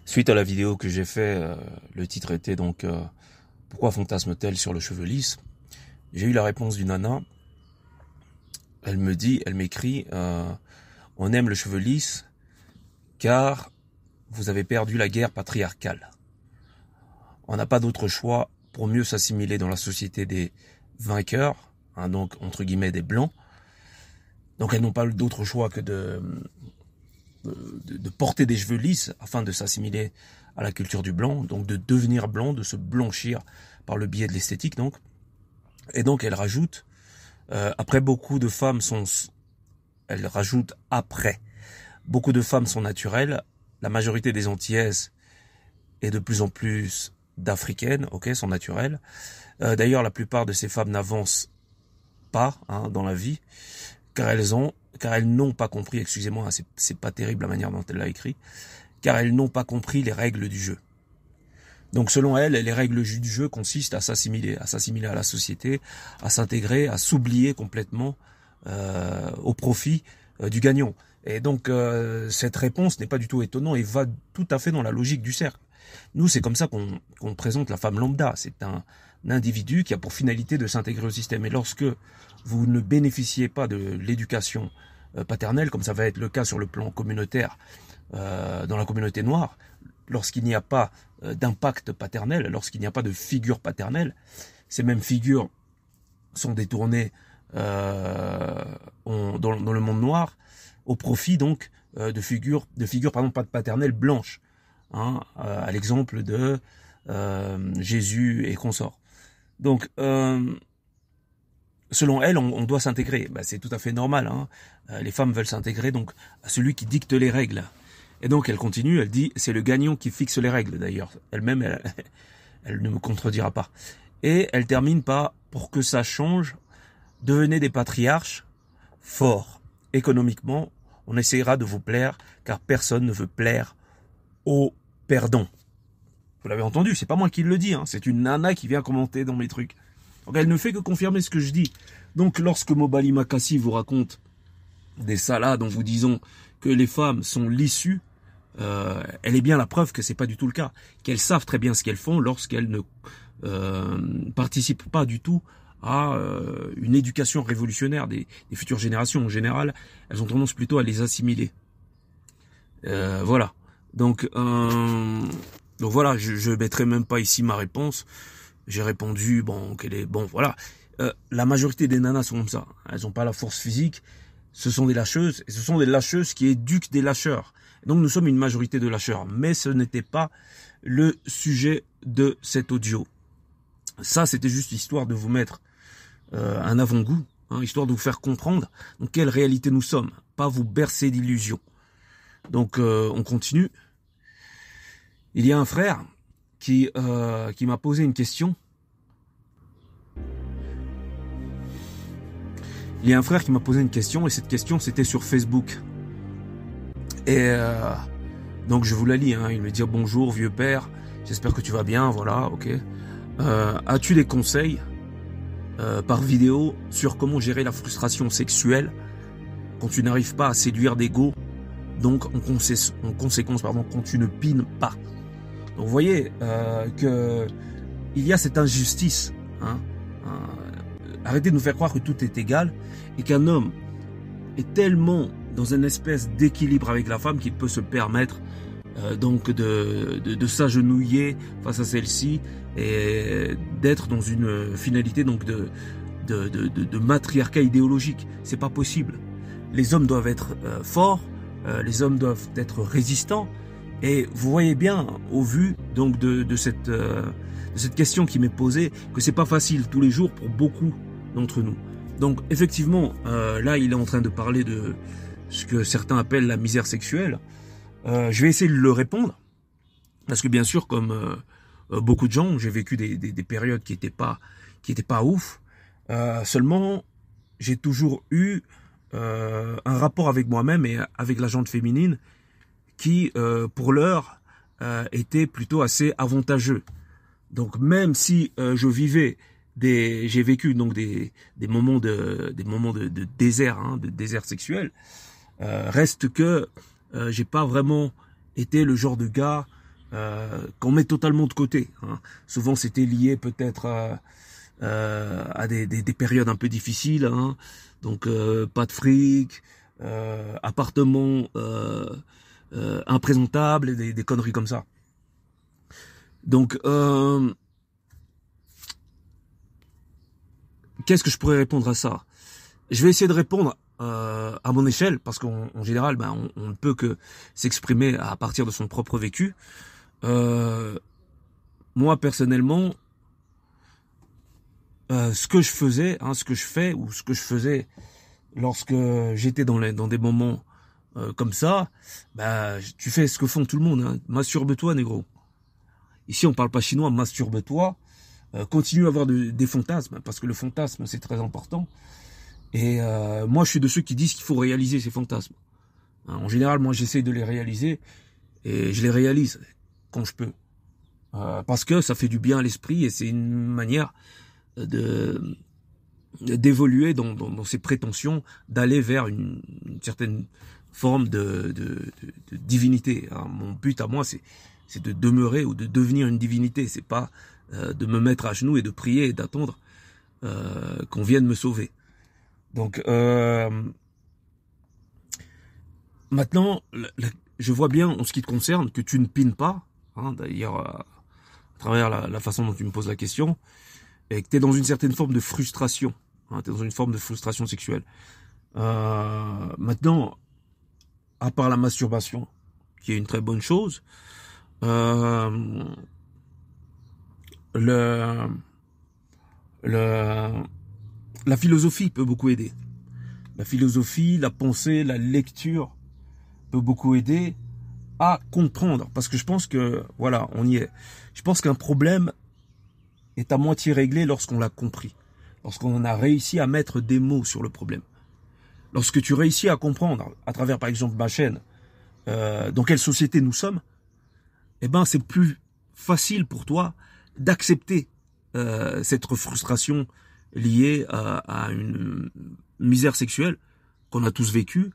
Suite à la vidéo que j'ai fait, le titre était donc pourquoi fantasme-t-elle sur le cheveu lisse? J'ai eu la réponse d'une nana. Elle m'écrit on aime le cheveu lisse car vous avez perdu la guerre patriarcale. On n'a pas d'autre choix pour mieux s'assimiler dans la société des vainqueurs, hein, donc entre guillemets des blancs. Donc elles n'ont pas d'autre choix que de porter des cheveux lisses afin de s'assimiler à la culture du blanc, donc de devenir blanc, de se blanchir par le biais de l'esthétique donc. Et donc elle rajoute, beaucoup de femmes sont naturelles, la majorité des Antillaises et de plus en plus d'Africaines, sont naturelles. D'ailleurs la plupart de ces femmes n'avancent pas dans la vie, car elles n'ont pas compris, excusez-moi, c'est pas terrible la manière dont elle l'a écrit, car elles n'ont pas compris les règles du jeu. Donc selon elle, les règles du jeu consistent à s'assimiler à la société, à s'intégrer, à s'oublier complètement au profit du gagnant. Et donc cette réponse n'est pas du tout étonnante et va tout à fait dans la logique du cercle. Nous, c'est comme ça qu'on présente la femme lambda. C'est un individu qui a pour finalité de s'intégrer au système. Et lorsque vous ne bénéficiez pas de l'éducation paternelle, comme ça va être le cas sur le plan communautaire dans la communauté noire, lorsqu'il n'y a pas d'impact paternel, lorsqu'il n'y a pas de figure paternelle, ces mêmes figures sont détournées dans le monde noir au profit donc de figures pas paternelles blanches, à l'exemple de Jésus et consorts. Donc selon elle, on doit s'intégrer. C'est tout à fait normal. Les femmes veulent s'intégrer donc à celui qui dicte les règles. Et donc elle continue, elle dit c'est le gagnant qui fixe les règles d'ailleurs. Elle-même, elle ne me contredira pas. Et elle termine par pour que ça change, devenez des patriarches forts. Économiquement, on essaiera de vous plaire car personne ne veut plaire aux perdants. Vous l'avez entendu, c'est pas moi qui le dis, c'est une nana qui vient commenter dans mes trucs. Donc elle ne fait que confirmer ce que je dis. Donc lorsque Mobali Makassi vous raconte des salades en vous disant que les femmes sont lissues, elle est bien la preuve que c'est pas du tout le cas, qu'elles savent très bien ce qu'elles font lorsqu'elles ne participent pas du tout à une éducation révolutionnaire des futures générations. En général, elles ont tendance plutôt à les assimiler. Voilà. Donc voilà, je mettrai même pas ici ma réponse. J'ai répondu voilà. La majorité des nanas sont comme ça. Elles n'ont pas la force physique. Ce sont des lâcheuses, et ce sont des lâcheuses qui éduquent des lâcheurs. Donc nous sommes une majorité de lâcheurs, mais ce n'était pas le sujet de cet audio. Ça, c'était juste histoire de vous mettre un avant-goût, histoire de vous faire comprendre dans quelle réalité nous sommes, pas vous bercer d'illusions. Donc on continue. Il y a un frère qui m'a posé une question. Il y a un frère qui m'a posé une question et cette question c'était sur Facebook. Et donc je vous la lis. Il me dit bonjour vieux père, j'espère que tu vas bien, voilà, ok. As-tu des conseils par vidéo sur comment gérer la frustration sexuelle quand tu n'arrives pas à séduire des go, donc en conséquence quand tu ne pines pas. Donc vous voyez que il y a cette injustice. Arrêtez de nous faire croire que tout est égal et qu'un homme est tellement dans une espèce d'équilibre avec la femme qu'il peut se permettre donc de s'agenouiller face à celle-ci et d'être dans une finalité donc de matriarcat idéologique. C'est pas possible. Les hommes doivent être forts, les hommes doivent être résistants. Et vous voyez bien, au vu donc de cette question qui m'est posée, que c'est pas facile tous les jours pour beaucoup d'entre nous. Donc effectivement, là il est en train de parler de ce que certains appellent la misère sexuelle. Je vais essayer de le répondre, parce que bien sûr, comme beaucoup de gens, j'ai vécu des périodes qui étaient pas ouf. Seulement, j'ai toujours eu un rapport avec moi-même et avec la gente féminine qui, pour l'heure, était plutôt assez avantageux. Donc même si je vivais j'ai vécu donc des moments de désert, de désert sexuel, reste que j'ai pas vraiment été le genre de gars qu'on met totalement de côté. Hein. Souvent, c'était lié peut-être à des périodes un peu difficiles. Hein. Donc, pas de fric, appartement imprésentable, et des conneries comme ça. Donc, qu'est-ce que je pourrais répondre à ça? Je vais essayer de répondre à mon échelle, parce qu'en général, ben, on ne peut que s'exprimer à partir de son propre vécu. Moi, personnellement, ce que je faisais, hein, ce que je fais, ou ce que je faisais lorsque j'étais dans des moments comme ça, bah, tu fais ce que font tout le monde. Hein. Masturbe-toi, négro. Ici, on parle pas chinois, masturbe-toi. Continue à avoir des fantasmes, parce que le fantasme, c'est très important. Et moi, je suis de ceux qui disent qu'il faut réaliser ces fantasmes. Hein, en général, moi, j'essaie de les réaliser, et je les réalise quand je peux. Parce que ça fait du bien à l'esprit, et c'est une manière d'évoluer dans ses prétentions, d'aller vers une certaine forme de divinité. Hein, mon but à moi, c'est de demeurer ou de devenir une divinité. C'est pas de me mettre à genoux et de prier et d'attendre qu'on vienne me sauver. Donc maintenant, je vois bien en ce qui te concerne que tu ne pines pas. Hein, d'ailleurs, à travers la façon dont tu me poses la question, et que tu es dans une certaine forme de frustration. Hein, tu es dans une forme de frustration sexuelle. Maintenant, à part la masturbation, qui est une très bonne chose, la philosophie peut beaucoup aider. La philosophie, la pensée, la lecture peut beaucoup aider à comprendre. Parce que je pense que, voilà, on y est. Je pense qu'un problème est à moitié réglé lorsqu'on l'a compris. Lorsqu'on a réussi à mettre des mots sur le problème. Lorsque tu réussis à comprendre, à travers par exemple ma chaîne, dans quelle société nous sommes, eh ben c'est plus facile pour toi d'accepter cette frustration liée à une misère sexuelle qu'on a tous vécue.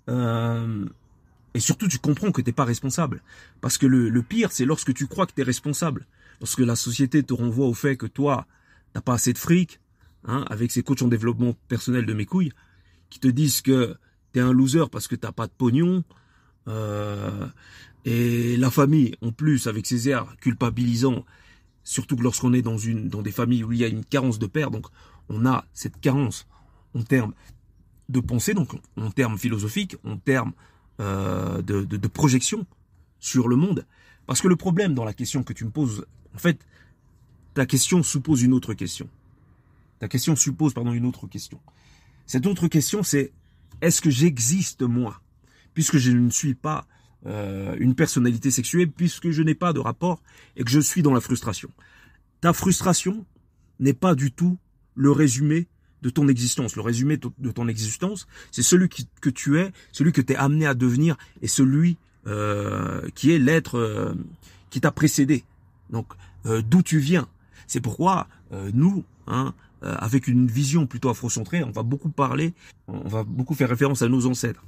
Et surtout, tu comprends que t'es pas responsable. Parce que le pire, c'est lorsque tu crois que t'es responsable. Lorsque la société te renvoie au fait que toi, t'as pas assez de fric, hein, avec ces coachs en développement personnel de mes couilles, qui te disent que t'es un loser parce que t'as pas de pognon, et la famille, en plus, avec ses airs culpabilisants, surtout que lorsqu'on est dans des familles où il y a une carence de père, donc on a cette carence en termes de pensée, donc en termes philosophiques, en termes de projection sur le monde. Parce que le problème dans la question que tu me poses, en fait, ta question suppose une autre question. Ta question suppose, une autre question. Cette autre question, c'est, est-ce que j'existe moi? Puisque je ne suis pas une personnalité sexuelle, puisque je n'ai pas de rapport et que je suis dans la frustration. Ta frustration n'est pas du tout le résumé de ton existence. Le résumé de ton existence, c'est celui que tu es, celui que tu es amené à devenir et celui qui est l'être qui t'a précédé. Donc, d'où tu viens. C'est pourquoi nous, hein, avec une vision plutôt afrocentrée, on va beaucoup faire référence à nos ancêtres.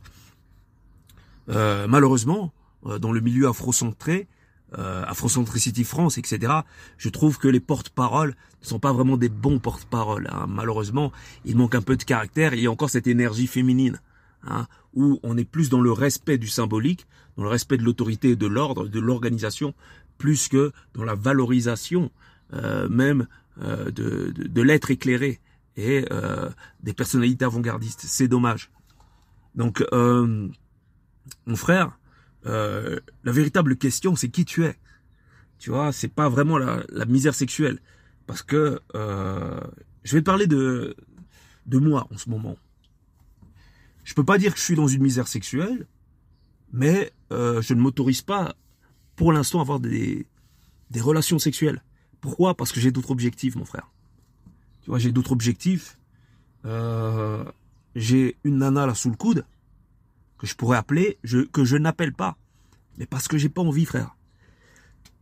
Malheureusement, dans le milieu afrocentré, Afrocentricity France, etc., je trouve que les porte-paroles ne sont pas vraiment des bons porte-paroles. Hein. Malheureusement, il manque un peu de caractère. Il y a encore cette énergie féminine, hein, où on est plus dans le respect du symbolique, dans le respect de l'autorité et de l'ordre, de l'organisation, plus que dans la valorisation même de l'être éclairé et des personnalités avant-gardistes. C'est dommage. Donc, mon frère, la véritable question, c'est qui tu es. Tu vois, c'est pas vraiment la misère sexuelle. Parce que je vais te parler de moi en ce moment. Je peux pas dire que je suis dans une misère sexuelle, mais je ne m'autorise pas pour l'instant à avoir des relations sexuelles. Pourquoi? Parce que j'ai d'autres objectifs, mon frère. Tu vois, j'ai d'autres objectifs. J'ai une nana là sous le coude que je pourrais appeler, que je n'appelle pas. Mais parce que j'ai pas envie, frère.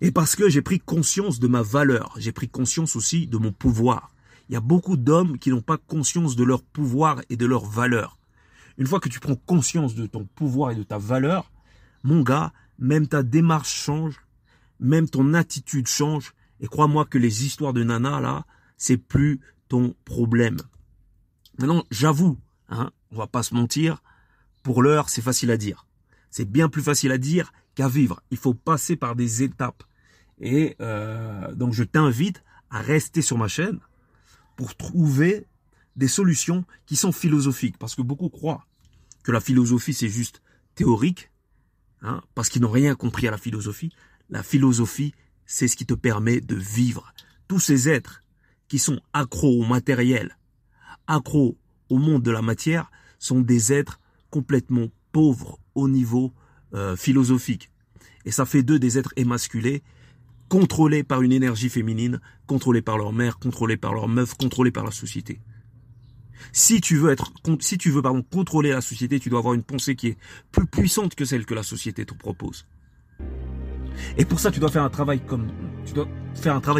Et parce que j'ai pris conscience de ma valeur. J'ai pris conscience aussi de mon pouvoir. Il y a beaucoup d'hommes qui n'ont pas conscience de leur pouvoir et de leur valeur. Une fois que tu prends conscience de ton pouvoir et de ta valeur, mon gars, même ta démarche change, même ton attitude change. Et crois-moi que les histoires de nana, là, c'est plus ton problème. Maintenant, j'avoue, hein, on va pas se mentir, pour l'heure, c'est facile à dire. C'est bien plus facile à dire qu'à vivre. Il faut passer par des étapes. Et donc, je t'invite à rester sur ma chaîne pour trouver des solutions qui sont philosophiques. Parce que beaucoup croient que la philosophie, c'est juste théorique, hein, parce qu'ils n'ont rien compris à la philosophie. La philosophie, c'est ce qui te permet de vivre. Tous ces êtres qui sont accros au matériel, accros au monde de la matière, sont des êtres complètement pauvres au niveau philosophique. Et ça fait d'eux des êtres émasculés, contrôlés par une énergie féminine, contrôlés par leur mère, contrôlés par leur meuf, contrôlés par la société. Si tu veux contrôler la société, tu dois avoir une pensée qui est plus puissante que celle que la société te propose. Et pour ça, tu dois faire un travail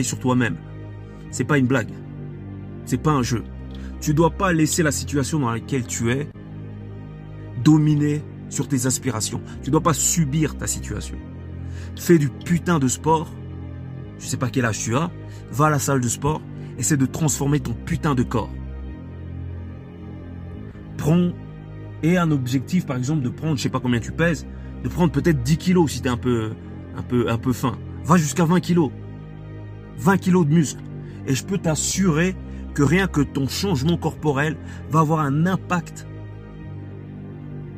sur toi-même. C'est pas une blague. C'est pas un jeu. Tu dois pas laisser la situation dans laquelle tu es dominer sur tes aspirations. Tu dois pas subir ta situation. Fais du putain de sport. Je sais pas quel âge tu as. Va à la salle de sport. Essaie de transformer ton putain de corps. Prends un objectif, par exemple, de prendre, je sais pas combien tu pèses, de prendre peut-être 10 kilos si t'es un peu fin. Va jusqu'à 20 kilos. 20 kilos de muscles. Et je peux t'assurer que rien que ton changement corporel va avoir un impact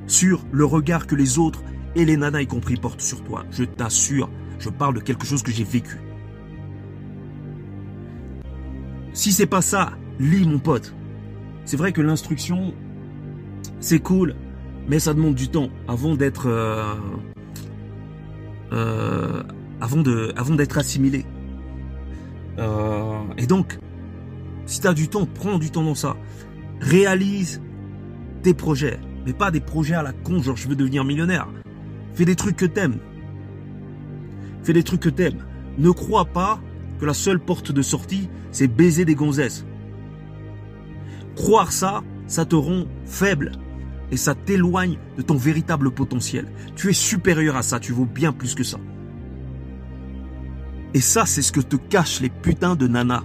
sur le regard que les autres et les nanas y compris portent sur toi. Je t'assure, je parle de quelque chose que j'ai vécu. Si c'est pas ça, lis mon pote. C'est vrai que l'instruction, c'est cool, mais ça demande du temps avant d'être assimilé. Et donc, si tu as du temps, prends du temps dans ça. Réalise tes projets, mais pas des projets à la con, genre je veux devenir millionnaire. Fais des trucs que t'aimes. Fais des trucs que t'aimes. Ne crois pas que la seule porte de sortie, c'est baiser des gonzesses. Croire ça, ça te rend faible et ça t'éloigne de ton véritable potentiel. Tu es supérieur à ça, tu vaux bien plus que ça. Et ça, c'est ce que te cachent les putains de nanas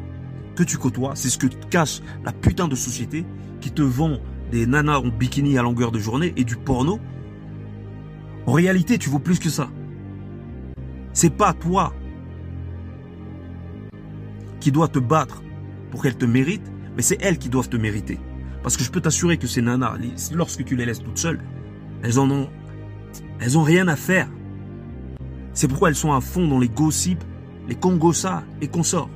que tu côtoies. C'est ce que te cache la putain de société qui te vend des nanas en bikini à longueur de journée et du porno. En réalité, tu vaux plus que ça. C'est pas toi qui dois te battre pour qu'elles te méritent, mais c'est elles qui doivent te mériter. Parce que je peux t'assurer que ces nanas, lorsque tu les laisses toutes seules, elles ont rien à faire. C'est pourquoi elles sont à fond dans les gossips, les congossas et consorts.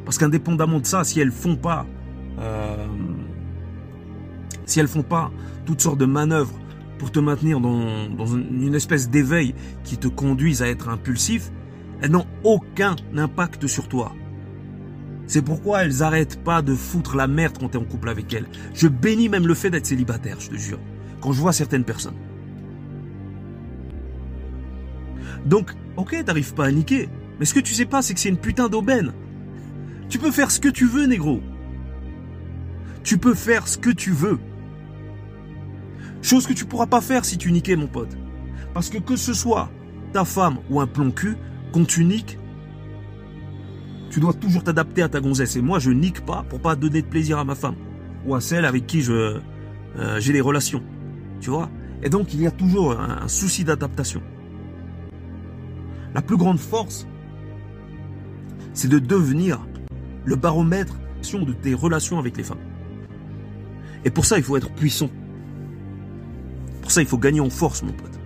Parce qu'indépendamment de ça, si elles font pas toutes sortes de manœuvres pour te maintenir dans une espèce d'éveil qui te conduise à être impulsif, elles n'ont aucun impact sur toi. C'est pourquoi elles n'arrêtent pas de foutre la merde quand tu es en couple avec elles. Je bénis même le fait d'être célibataire, je te jure, quand je vois certaines personnes. Donc, ok, t'arrives pas à niquer, mais ce que tu sais pas, c'est que c'est une putain d'aubaine. Tu peux faire ce que tu veux, négro. Tu peux faire ce que tu veux. Chose que tu pourras pas faire si tu niquais, mon pote. Parce que ce soit ta femme ou un plomb cul, quand tu niques, tu dois toujours t'adapter à ta gonzesse. Et moi, je nique pas pour pas donner de plaisir à ma femme. Ou à celle avec qui j'ai des relations. Tu vois? Et donc, il y a toujours un souci d'adaptation. La plus grande force, c'est de devenir le baromètre de tes relations avec les femmes. Et pour ça, il faut être puissant. Pour ça, il faut gagner en force, mon pote.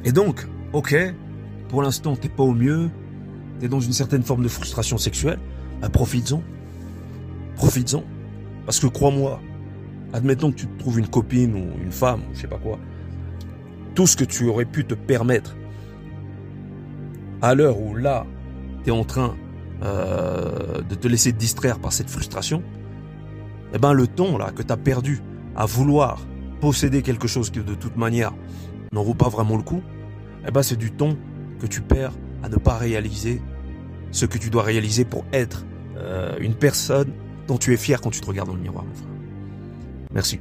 Et donc, ok, pour l'instant, t'es pas au mieux. T'es dans une certaine forme de frustration sexuelle. Bah, profites-en. Profites-en. Parce que crois-moi, admettons que tu te trouves une copine ou une femme, ou je sais pas quoi. Tout ce que tu aurais pu te permettre à l'heure où là, tu es en train de te laisser distraire par cette frustration, eh ben le temps là que tu as perdu à vouloir posséder quelque chose qui de toute manière n'en vaut pas vraiment le coup, eh ben c'est du temps que tu perds à ne pas réaliser ce que tu dois réaliser pour être une personne dont tu es fier quand tu te regardes dans le miroir, mon frère. Merci.